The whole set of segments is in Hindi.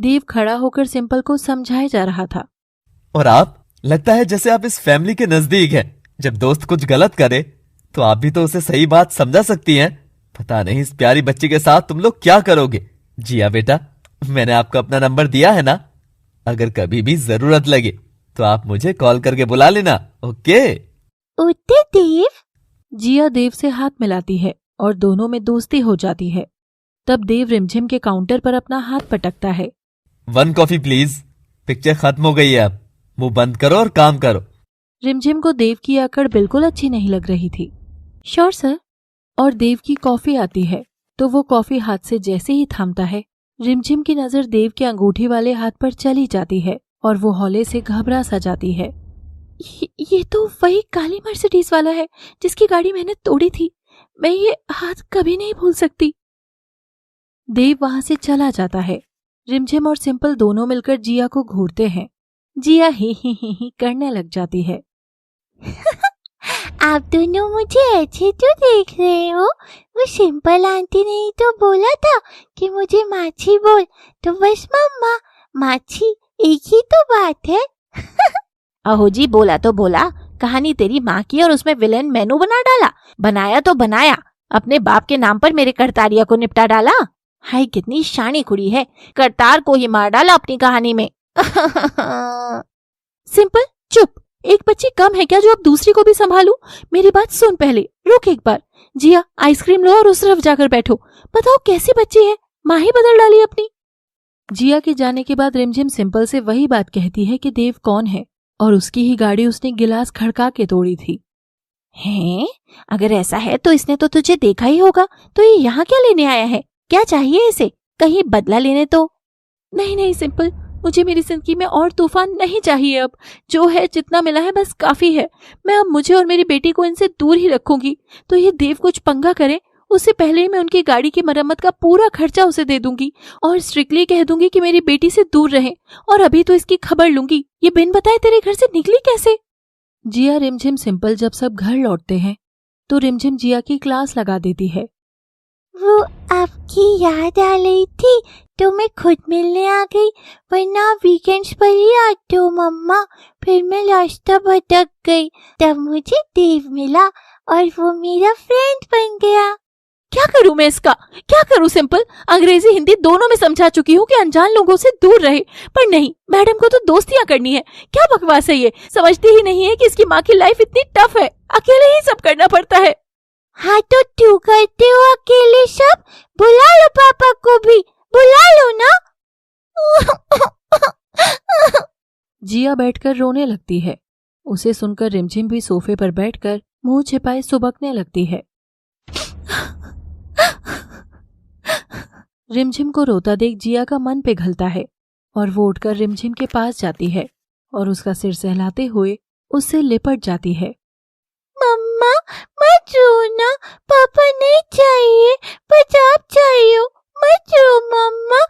देव खड़ा होकर सिंपल को समझाए जा रहा था। और आप, लगता है जैसे आप इस फैमिली के नजदीक हैं। जब दोस्त कुछ गलत करे तो आप भी तो उसे सही बात समझा सकती हैं। पता नहीं इस प्यारी बच्ची के साथ तुम लोग क्या करोगे। जिया बेटा, मैंने आपको अपना नंबर दिया है ना, अगर कभी भी जरूरत लगे तो आप मुझे कॉल करके बुला लेना। ओके देव। जिया देव से हाथ मिलाती है और दोनों में दोस्ती हो जाती है। तब देव रिमझिम के काउंटर पर अपना हाथ पटकता है। 1 कॉफी प्लीज। पिक्चर खत्म हो गई है, अब मुंह बंद करो और काम करो। रिमझिम को देव की अकड़ बिल्कुल अच्छी नहीं लग रही थी। Sure sir. और देव की कॉफी आती है तो वो कॉफी हाथ से जैसे ही थामता है, रिमझिम की नजर देव के अंगूठी वाले हाथ पर चली जाती है और वो हौले से घबरा सा जाती है। ये तो वही काली मर्सिडीज वाला है जिसकी गाड़ी मैंने तोड़ी थी। मैं ये हाथ कभी नहीं भूल सकती। देव वहां से चला जाता है। रिमझिम और सिंपल दोनों मिलकर जिया को घूरते हैं। जिया ही करने लग जाती है। आप दोनों मुझे ऐसे तो देख रहे हो? वो सिंपल आंटी ने ही तो बोला था कि मुझे माछी बोल, तो बस मम्मा, माछी एक ही तो बात है। अहो जी, बोला तो बोला, कहानी तेरी माँ की और उसमें विलेन मैनू बना डाला। बनाया तो बनाया, अपने बाप के नाम पर मेरे करतारिया को निपटा डाला। हाय कितनी शानी कुड़ी है, करतार को ही मार डाला अपनी कहानी में। सिंपल चुप, एक बच्ची कम है क्या जो अब दूसरी को भी संभालूं? मेरी बात सुन, पहले रुक एक बार। जिया आइसक्रीम लो और उस तरफ जाकर बैठो। बताओ कैसी बच्ची है, माँ ही बदल डाली अपनी। जिया के जाने के बाद रिमझिम सिंपल से वही बात कहती है कि देव कौन है और उसकी ही गाड़ी उसने गिलास खड़का के तोड़ी थी। हैं? अगर ऐसा है तो इसने तो तुझे देखा ही होगा, तो ये यहाँ क्या लेने आया है? क्या चाहिए इसे? कहीं बदला लेने तो? नहीं सिंपल, मुझे मेरी जिंदगी में और तूफान नहीं चाहिए। अब जो है जितना मिला है बस काफी है। मैं अब मुझे और मेरी बेटी को इनसे दूर ही रखूंगी। तो ये देव कुछ पंगा करे उससे पहले ही मैं उनकी गाड़ी की मरम्मत का पूरा खर्चा उसे दे दूंगी और स्ट्रिक्टली कह दूंगी कि मेरी बेटी से दूर रहे। और अभी तो इसकी खबर लूंगी, ये बिन बताए तेरे घर से निकली कैसे? जिया रिमझिम सिंपल जब सब घर लौटते हैं तो रिमझिम जिया की क्लास लगा देती है। वो आपकी याद आ रही थी तो मैं खुद मिलने आ गई, वरना वीकेंड्स पर ही आते हो मम्मा। फिर मैं रास्ता भटक गई, तब मुझे देव मिला और वो मेरा फ्रेंड बन गया। क्या करूं मैं इसका, क्या करूं सिंपल? अंग्रेजी हिंदी दोनों में समझा चुकी हूँ कि अनजान लोगों से दूर रहे, पर नहीं, मैडम को तो दोस्तियां करनी है। क्या बकवास है ये? समझती ही नहीं है कि इसकी माँ की लाइफ इतनी टफ है, अकेले ही सब करना पड़ता है। हाँ तो तू करते हो अकेले सब? बुला लो पापा को भी, बुला लो ना। जिया बैठकर रोने लगती है। उसे सुनकर रिमझिम भी सोफे पर बैठकर मुंह छिपाए सुबकने लगती है। रिमझिम को रोता देख जिया का मन पिघलता है और वो उठकर रिमझिम के पास जाती है और उसका सिर सहलाते हुए उससे लिपट जाती है। मम्मा मत रोना, पापा नहीं चाहिए, बस आप चाहिए, मत रो मम्मा।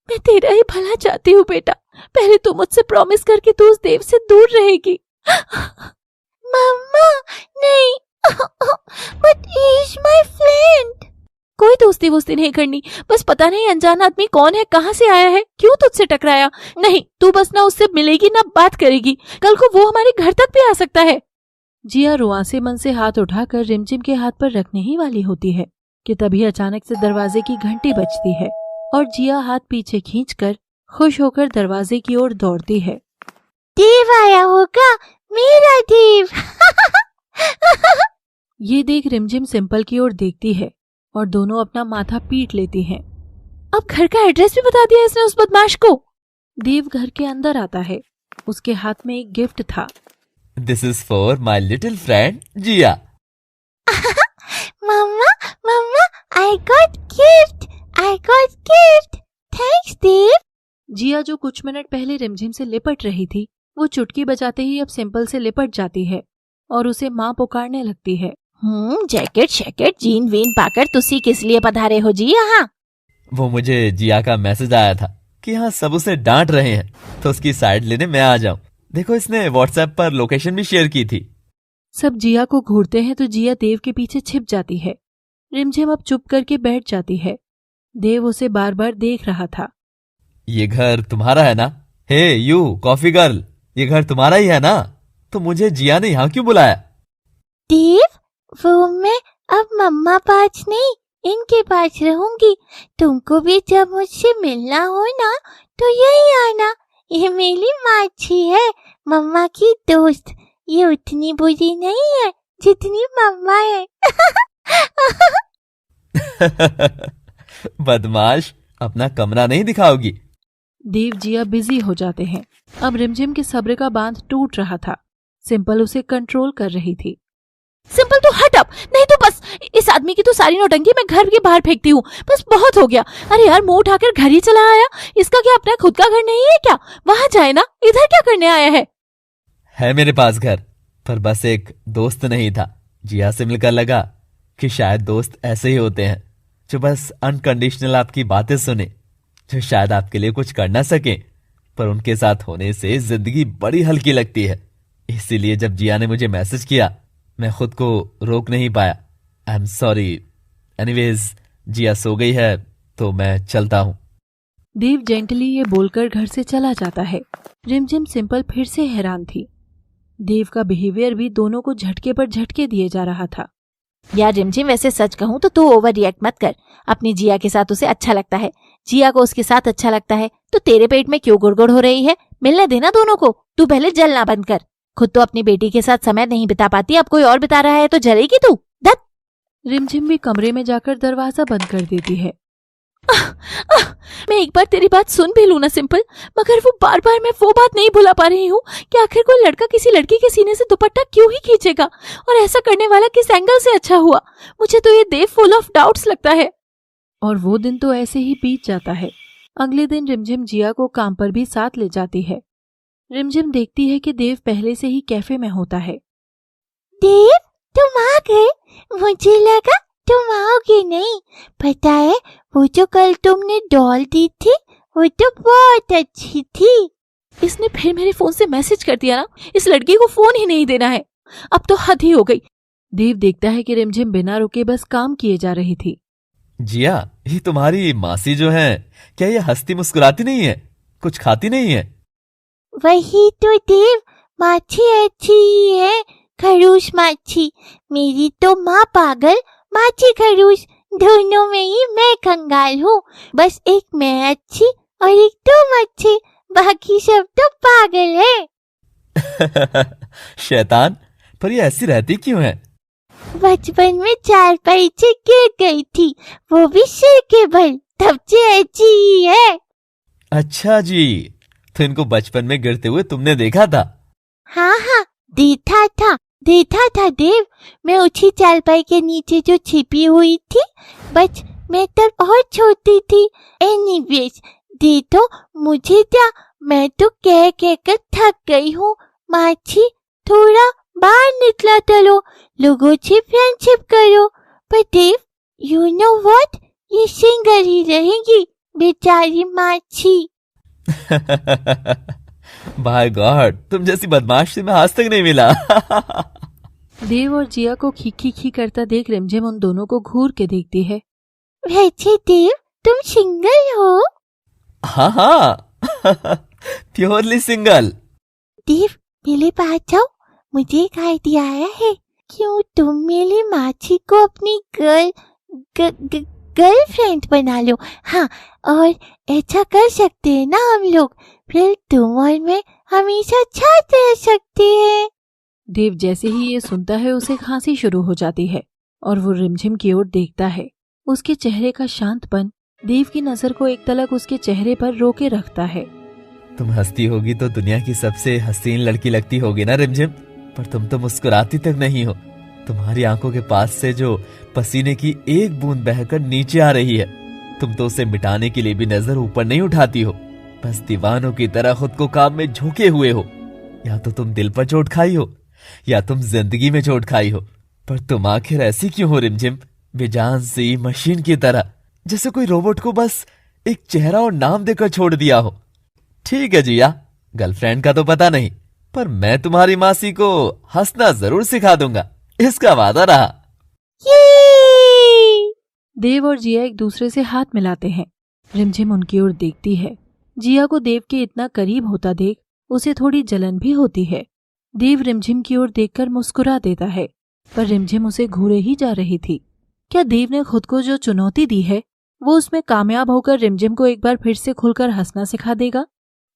मैं तेरा ही भला चाहती हूँ बेटा, पहले तू मुझसे प्रॉमिस कर कि तू उस देव से दूर रहेगी। मम्मा नहीं, but he is my friend. कोई दोस्ती वोस्ती नहीं करनी, बस पता नहीं अनजान आदमी कौन है, कहाँ से आया है, क्यों तुझसे टकराया। नहीं, तू बस ना उससे मिलेगी ना बात करेगी, कल को वो हमारे घर तक भी आ सकता है। जिया रुआंसे मन से हाथ उठाकर रिमझिम के हाथ पर रखने ही वाली होती है कि तभी अचानक से दरवाजे की घंटी बजती है और जिया हाथ पीछे खींचकर खुश होकर दरवाजे की ओर दौड़ती है। देव आया होगा, मेरा देव। ये देख रिमझिम सिंपल की ओर देखती है और दोनों अपना माथा पीट लेती हैं। अब घर का एड्रेस भी बता दिया इसने उस बदमाश को। देव घर के अंदर आता है, उसके हाथ में एक गिफ्ट था। This is for my little friend Jiya. Mamma mamma, I got gift, I got gift, thanks Dev. Jiya जो कुछ मिनट पहले रिमझिम से लिपट रही थी, वो चुटकी बजाते ही अब सिंपल से लिपट जाती है और उसे माँ पुकारने लगती है। जैकेट शैकेट जीन वीन पाकर तुसी किस लिए पधारे हो जी यहाँ? वो मुझे जिया का मैसेज आया था कि यहाँ सब उसे डांट रहे हैं, तो उसकी साइड लेने मैं आ जाऊं। देखो, इसने व्हाट्सएप पर लोकेशन भी शेयर की थी। सब जिया को घूरते हैं तो जिया देव के पीछे छिप जाती है। रिमझिम अब चुप करके बैठ जाती है। देव उसे बार बार देख रहा था। ये घर तुम्हारा है ना? हे यू कॉफी गर्ल, ये घर तुम्हारा ही है ना? तो मुझे जिया ने यहाँ क्यों बुलाया? देव, वो मैं अब मम्मा पास नहीं, इनके पास रहूंगी। तुमको भी जब मुझसे मिलना हो ना तो यही आना। ये मेरी माछी है, मम्मा की दोस्त। ये उतनी बुरी नहीं है जितनी मम्मा है। बदमाश, अपना कमरा नहीं दिखाओगी? देव जिया बिजी हो जाते हैं। अब रिमझिम के सब्र का बांध टूट रहा था। सिंपल उसे कंट्रोल कर रही थी। सिंपल तू हट अब, नहीं तो बस इस आदमी की तो सारी नौटंकी मैं घर के बाहर फेंकती हूँ। बस बहुत हो गया। अरे यार, मुंह उठाकर घर ही चला आया। इसका क्या अपना खुद का घर नहीं है क्या? वहां जाए ना, इधर क्या करने आया है मेरे पास घर, पर बस एक दोस्त नहीं था। जिया से मिलकर लगा कि शायद दोस्त ऐसे ही होते हैं जो बस अनकंडीशनल आपकी बातें सुने, जो शायद आपके लिए कुछ कर ना सके, पर उनके साथ होने से जिंदगी बड़ी हल्की लगती है। इसीलिए जब जिया ने मुझे मैसेज किया, मैं खुद को रोक नहीं पाया। I am sorry. एनीवेज, जिया सो गई है तो मैं चलता हूं। देव जेंटली ये बोलकर घर से चला जाता है। रिमझिम सिंपल फिर से हैरान थी। देव का बिहेवियर भी दोनों को झटके पर झटके दिए जा रहा था। यार रिमझिम, वैसे सच कहूँ तो तू ओवर रिएक्ट मत कर। अपनी जिया के साथ उसे अच्छा लगता है, जिया को उसके साथ अच्छा लगता है, तो तेरे पेट में क्यों गुड़गुड़ हो रही है? मिलने देना दोनों को। तू पहले जलना बंद कर। खुद तो अपनी बेटी के साथ समय नहीं बिता पाती, अब कोई और बिता रहा है तो जलेगी तू। धत। रिमझिम भी कमरे में जाकर दरवाजा बंद कर देती है। मैं एक बार तेरी बात सुन भी लूं ना सिंपल, मगर वो बार बार मैं वो बात नहीं भुला पा रही हूँ कि आखिर कोई लड़का किसी लड़की के सीने से दुपट्टा क्यों ही खींचेगा, और ऐसा करने वाला किस एंगल से अच्छा हुआ। मुझे तो ये देव फुल ऑफ डाउट्स लगता है। और वो दिन तो ऐसे ही बीत जाता है। अगले दिन रिमझिम जिया को काम पर भी साथ ले जाती है। रिमझिम देखती है कि देव पहले से ही कैफे में होता है। देव, तुम आ गए? मुझे लगा तुम आओगे नहीं। पता है, वो जो कल तुमने डॉल दी थी वो तो बहुत अच्छी थी। इसने फिर मेरे फोन से मैसेज कर दिया ना। इस लड़की को फोन ही नहीं देना है। अब तो हद ही हो गई। देव देखता है कि रिमझिम बिना रुके बस काम किए जा रही थी। जिया, ये तुम्हारी मासी जो है, क्या ये हंसती मुस्कुराती नहीं है? कुछ खाती नहीं है? वही तो देव, माछी अच्छी है, खरूस माछी। मेरी तो माँ पागल, माछी खरूस दोनों में ही मैं कंगाल हूँ। बस एक मैं अच्छी और एक तुम अच्छे, बाकी सब तो पागल है। शैतान, पर ये ऐसी रहती क्यों है? बचपन में चारपाई से गिर गई थी, वो भी सिर के बल, तब से ऐसी ही है। अच्छा जी, तो इनको बचपन में गिरते हुए तुमने देखा था? हाँ हाँ, देखा था देव। मैं उसी चारपाई के नीचे जो छिपी हुई थी, बस मैं तब और छोटी थी। एनीवेज, दे तो मुझे क्या, मैं तो कह कर थक गई हूँ। माछी, थोड़ा बाहर निकला चलो, लोगों से फ्रेंडशिप करो। पर देव, यू नो व्हाट, ये सिंगल ही रहेगी बेचारी माछी। बाय गॉड, तुम जैसी बदमाश से मैं आज तक नहीं मिला। देव और जिया को खी करता देख रिमझिम उन दोनों को घूर के देखती है। वैसे देव, तुम सिंगल हो? हाँ, प्योरली सिंगल। देव, मेरे पास जाओ, मुझे एक आइडिया आया है। क्यों तुम मेरी माछी को अपनी गर्लफ्रेंड बना लो। हाँ, और ऐसा कर सकते हैं ना हम लोग, फिर तुम और मैं हमेशा साथ रह सकते हैं। देव जैसे ही ये सुनता है उसे खांसी शुरू हो जाती है और वो रिमझिम की ओर देखता है। उसके चेहरे का शांतपन देव की नजर को एक तलक उसके चेहरे पर रोके रखता है। तुम हंसती होगी तो दुनिया की सबसे हसीन लड़की लगती होगी ना रिमझिम, पर तुम तो मुस्कुराती तक नहीं हो। तुम्हारी आंखों के पास से जो पसीने की एक बूंद बहकर नीचे आ रही है, तुम तो उसे मिटाने के लिए भी नजर ऊपर नहीं उठाती हो। बस दीवानों की तरह खुद को काम में झोंके हुए हो। या तो तुम दिल पर चोट खाई हो या तुम जिंदगी में चोट खाई हो, पर तुम आखिर ऐसी क्यों हो रिमझिम, बेजान सी मशीन की तरह, जैसे कोई रोबोट को बस एक चेहरा और नाम देकर छोड़ दिया हो। ठीक है जिया, गर्लफ्रेंड का तो पता नहीं, पर मैं तुम्हारी मासी को हंसना जरूर सिखा दूंगा, इसका वादा रहा। ये देव और जिया एक दूसरे से हाथ मिलाते हैं। रिमझिम उनकी ओर देखती है। जिया को देव के इतना करीब होता देख उसे थोड़ी जलन भी होती है। देव रिमझिम की ओर देखकर मुस्कुरा देता है, पर रिमझिम उसे घूरे ही जा रही थी। क्या देव ने खुद को जो चुनौती दी है वो उसमें कामयाब होकर रिमझिम को एक बार फिर से खुलकर हंसना सिखा देगा?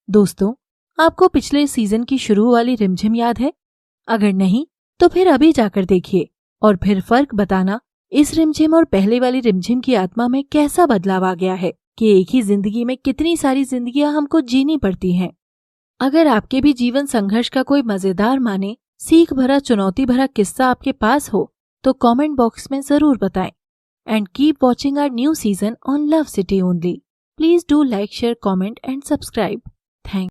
दोस्तों, आपको पिछले सीजन की शुरू वाली रिमझिम याद है? अगर नहीं तो फिर अभी जाकर देखिए और फिर फर्क बताना इस रिमझिम और पहले वाली रिमझिम की आत्मा में कैसा बदलाव आ गया है कि एक ही जिंदगी में कितनी सारी जिंदगियां हमको जीनी पड़ती हैं। अगर आपके भी जीवन संघर्ष का कोई मजेदार माने सीख भरा चुनौती भरा किस्सा आपके पास हो तो कमेंट बॉक्स में जरूर बताएं। And keep watching our new season on love city only. Please do like, share, comment and subscribe. Thank